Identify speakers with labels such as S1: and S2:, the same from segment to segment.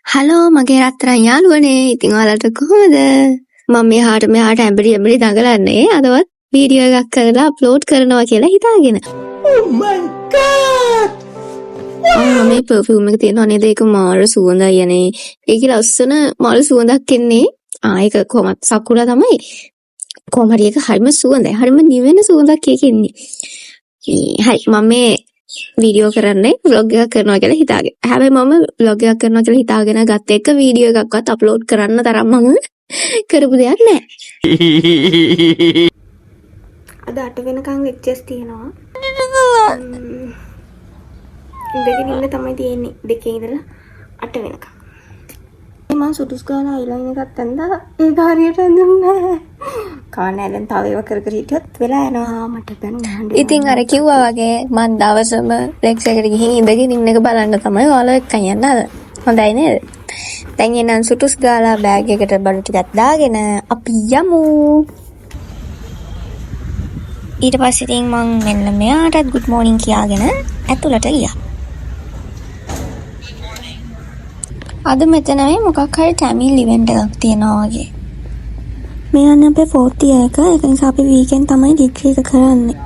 S1: Hello මගේ රත්තරන් යාළුවනේ. ඉතින් ඔයාලට කොහොමද? මම මෙහාට ඇඹරි දඟලන්නේ අදවත් වීඩියෝ එකක් කරලා අප්ලෝඩ් කරනවා කියලා හිතාගෙන.
S2: Oh my god!
S1: මේ පර්ෆියුම් එක තියෙනවා නේද? ඒක මාර සුවඳයි යන්නේ. ඒකේ ලස්සන මාර සුවඳක් එන්නේ. ඒක කොහොමද සකුලා තමයි. කොහොම හරි ඒක හරිම සුවඳයි. හරිම නිවෙන සුවඳක් ඒකේ ඉන්නේ. හරි මම මේ වීඩියෝ කරන්නේ vlog එකක් කරනවා කියලා හිතාගෙන. හැබැයි මම vlog එකක් කරනවා කියලා හිතාගෙන ගත්ත එක වීඩියෝ එකක්වත් අප්ලෝඩ් කරන්න තරම් මම කරපු දෙයක් නැහැ. අද 8 වෙනකන් ලෙක්චර්ස් තියෙනවා. ඉඳගෙන ඉන්න තමයි තියෙන්නේ 2 ඉඳලා 8 වෙනකන්. මම සුදුස් ගාලා අයිලයින් එකක් ඇඳලා ඒක හරියට ඇඳුන්නේ නැහැ. කාණෑලෙන් තව ඒවා කර හිටියොත් වෙලා යනවා මට දැන් නහඬ. ඉතින් අර කිව්වා වගේ මම දවසම ලෙක්චර් එකට ගිහින් ඉඳගෙන ඉන්න එක බලන්න තමයි ඔයාලා එක්ක යන්න හදන්නේ. හොඳයි නේද? දැන් එනන් සුදුස් ගාලා බෑග් එකට බඩු ටිකක් දාගෙන අපි යමු. ඊට පස්සේ ඉතින් මම මෙන්න මෙයාටත් good morning කියාගෙන ඇතුළට ගියා. අද මෙතන මොකක් හරි ටැමිල් ඉවෙන්ට් එකක් තියෙනවා වගේ. මේ යන්නේ අපේ 4th year එක. ඒක නිසා අපි වීකෙන්ඩ් තමයි ඩිග්‍රී එක කරන්නේ.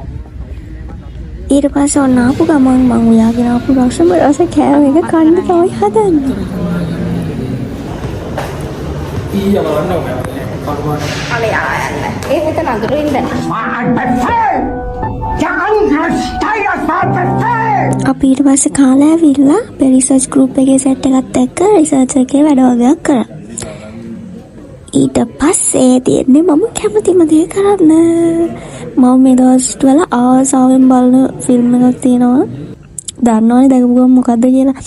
S1: ඊට පස්සේ ඔන්න ආපු ගමන් මම උයාගෙන ආපු රසම රස කෑම එක කන්න තමයි හදන්නේ. අනේ ආයන්න. ඒ මෙතන අඳුරින් ඉන්න. අපි ඊට පස්සේ කාලා ඇවිල්ලා අපේ රිසර්ච් ගෲප් එකේ සෙට් එකත් එක්ක රිසර්ච් එකේ වැඩ වගේක් කරා. ඊට පස්සේ තියෙන්නේ මම කැමතිම දේ කරන්න. මම මේ දවස් වල ආසාවෙන් බලන ෆිල්ම් එකක් තියෙනවා. දන්නවනේ දැකපු ගමන් මොකද්ද කියලා.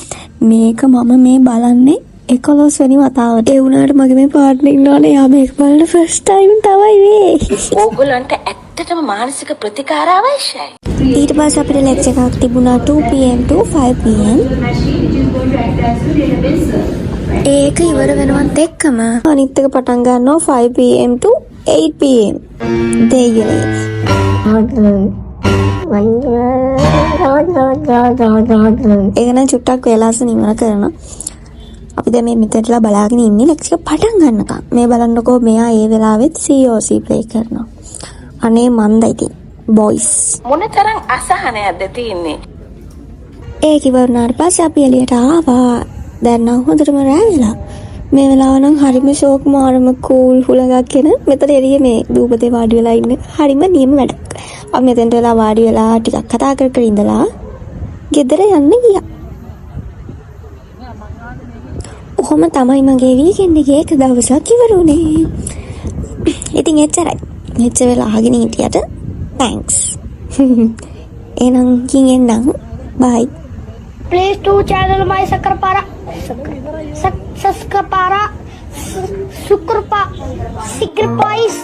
S1: මේක මම මේ බලන්නේ 11 වෙනි වතාවට. ඒ වුණාට මගේ මේ පාර්ට්නර් ඉන්නවනේ. යා මේක බලන ෆස්ට් ටයිම් තමයි මේ.
S3: ඕගොල්ලන්ට ඇත්තටම මානසික ප්‍රතිකාර අවශ්‍යයි.
S1: ඊට පස්සේ අපිට ලෙක්චර් එකක් තිබුණා 2 pm to 5 pm. ඒක ඉවර වෙනවත් එක්කම අනිත් එක පටන් ගන්නවා 5 pm to 8 pm. දෙයියනේ. ඒක නම් චුට්ටක් වෙලාසන ඉවර කරනවා. අපි දැන් මේ මෙතනලා බලාගෙන ඉන්නේ ලෙක්චර් පටන් ගන්නකම්. මේ බලන්නකෝ මෙයා ඒ වෙලාවෙත් COC ප්ලේ කරනවා. අනේ මන්ද ඉතින් බොයිස්
S3: මොනතරම් අසහනයක්ද තියෙන්නේ.
S1: ඒක ඉවරනාට පස්සේ අපි එළියට ආවා. දැන් නම් හොඳටම රෑ වෙලා. මේ වෙලාව නම් හරිම ෂෝක් මාරම කූල් හුලඟක් එන මෙතන එළිය මේ දූපතේ වාඩි වෙලා ඉන්න හරිම නියම වැඩක්. අපි මෙතෙන්ට වෙලා වාඩි වෙලා ටිකක් කතා කර ඉඳලා ගෙදර යන්න ගියා. කොහොම තමයි මගේ වීකෙන්ඩ් එකේ එක දවසක් ඉවරුනේ. ඉතින් එච්චරයි. මෙච්චර වෙලා අහගෙන හිටියට thanks. එහෙනම් කියෙන් එන්නම්. bye.
S4: Please to channel my Sakrapara Sukrpa Sikrpais